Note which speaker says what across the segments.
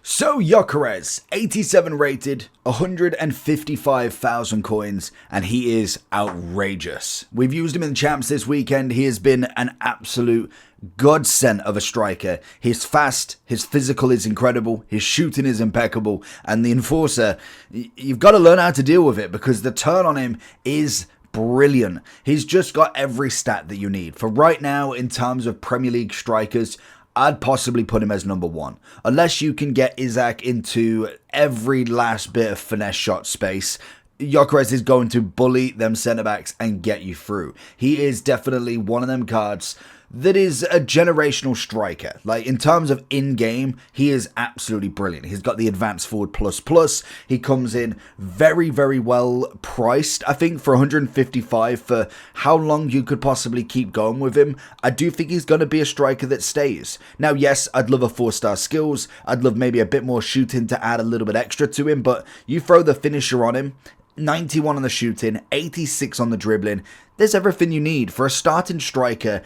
Speaker 1: So Gyokeres, 87 rated, 155,000 coins, and he is outrageous. We've used him in champs this weekend. He has been an absolute godsend of a striker. He's fast, his physical is incredible, his shooting is impeccable, and the enforcer, you've got to learn how to deal with it because the turn on him is brilliant. He's just got every stat that you need. For right now, in terms of Premier League strikers, I'd possibly put him as number one. Unless you can get Isaac into every last bit of finesse shot space, Gyokeres is going to bully them centre-backs and get you through. He is definitely one of them cards that is a generational striker. Like, in terms of in-game, he is absolutely brilliant. He's got the advanced forward plus. He comes in very, very well priced. I think for 155 for how long you could possibly keep going with him, I do think he's going to be a striker that stays. Now, yes, I'd love a 4-star skills. I'd love maybe a bit more shooting to add a little bit extra to him, but you throw the finisher on him, 91 on the shooting, 86 on the dribbling. There's everything you need for a starting striker.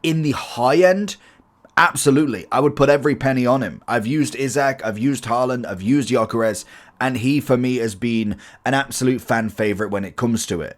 Speaker 1: In the high end, absolutely, I would put every penny on him. I've used Isaac, I've used Haaland, I've used Gyokeres, and he, for me, has been an absolute fan favourite when it comes to it.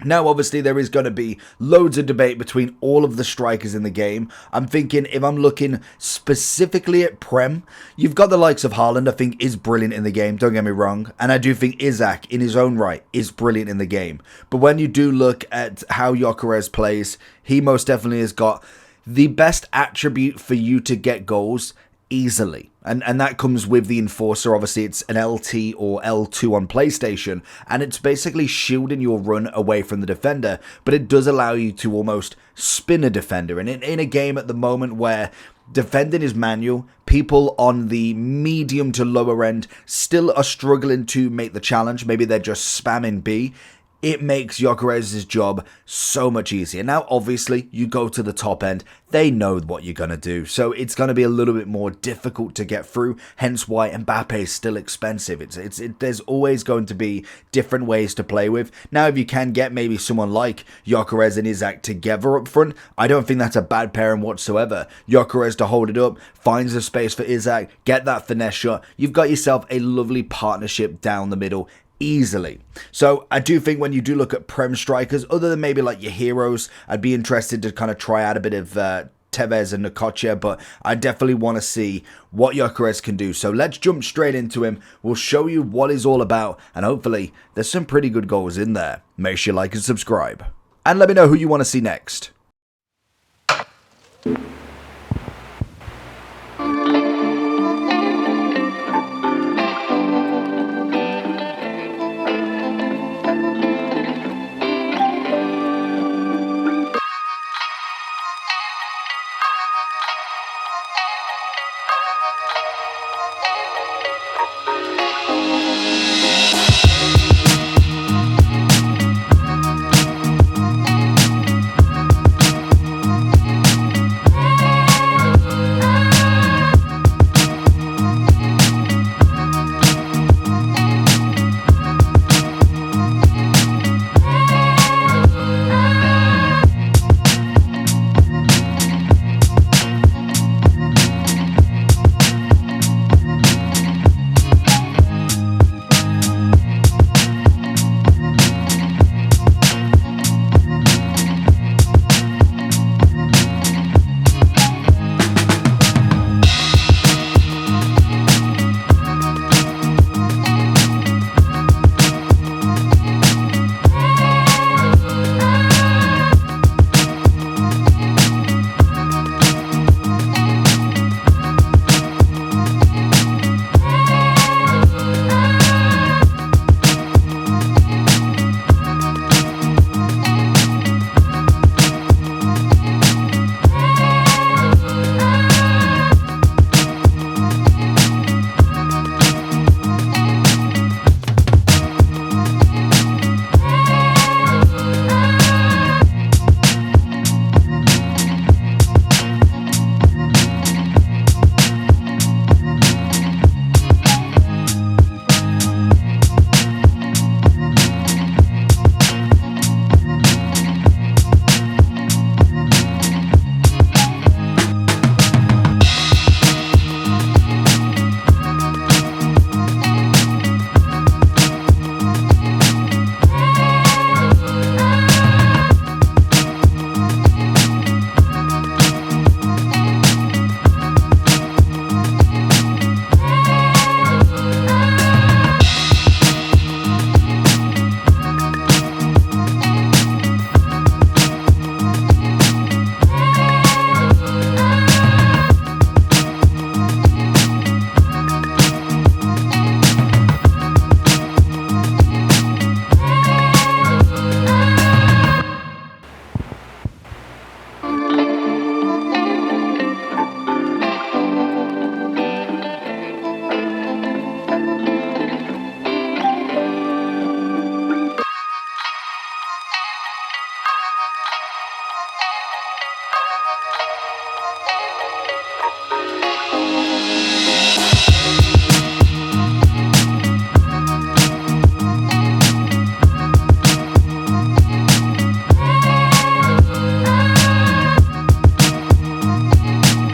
Speaker 1: Now, obviously, there is going to be loads of debate between all of the strikers in the game. I'm thinking, if I'm looking specifically at Prem, you've got the likes of Haaland, I think, is brilliant in the game, don't get me wrong. And I do think Isaac, in his own right, is brilliant in the game. But when you do look at how Gyokeres plays, he most definitely has got the best attribute for you to get goals easily. And that comes with the enforcer. Obviously, it's an LT or L2 on PlayStation, and it's basically shielding your run away from the defender, but it does allow you to almost spin a defender. And in a game at the moment where defending is manual, people on the medium to lower end still are struggling to make the challenge. Maybe they're just spamming B. It makes Gyokeres' job so much easier. Now, obviously, you go to the top end, they know what you're going to do. So it's going to be a little bit more difficult to get through, hence why Mbappe is still expensive. There's always going to be different ways to play with. Now, if you can get maybe someone like Gyokeres and Isaac together up front, I don't think that's a bad pairing whatsoever. Gyokeres to hold it up, finds the space for Isaac, get that finesse shot. You've got yourself a lovely partnership down the middle easily. So I do think when you do look at Prem strikers, other than maybe like your heroes, I'd be interested to kind of try out a bit of Tevez and Nkocha, but I definitely want to see what Gyokeres can do. So let's jump straight into him. We'll show you what he's all about, and hopefully there's some pretty good goals in there. Make sure you like and subscribe. And let me know who you want to see next.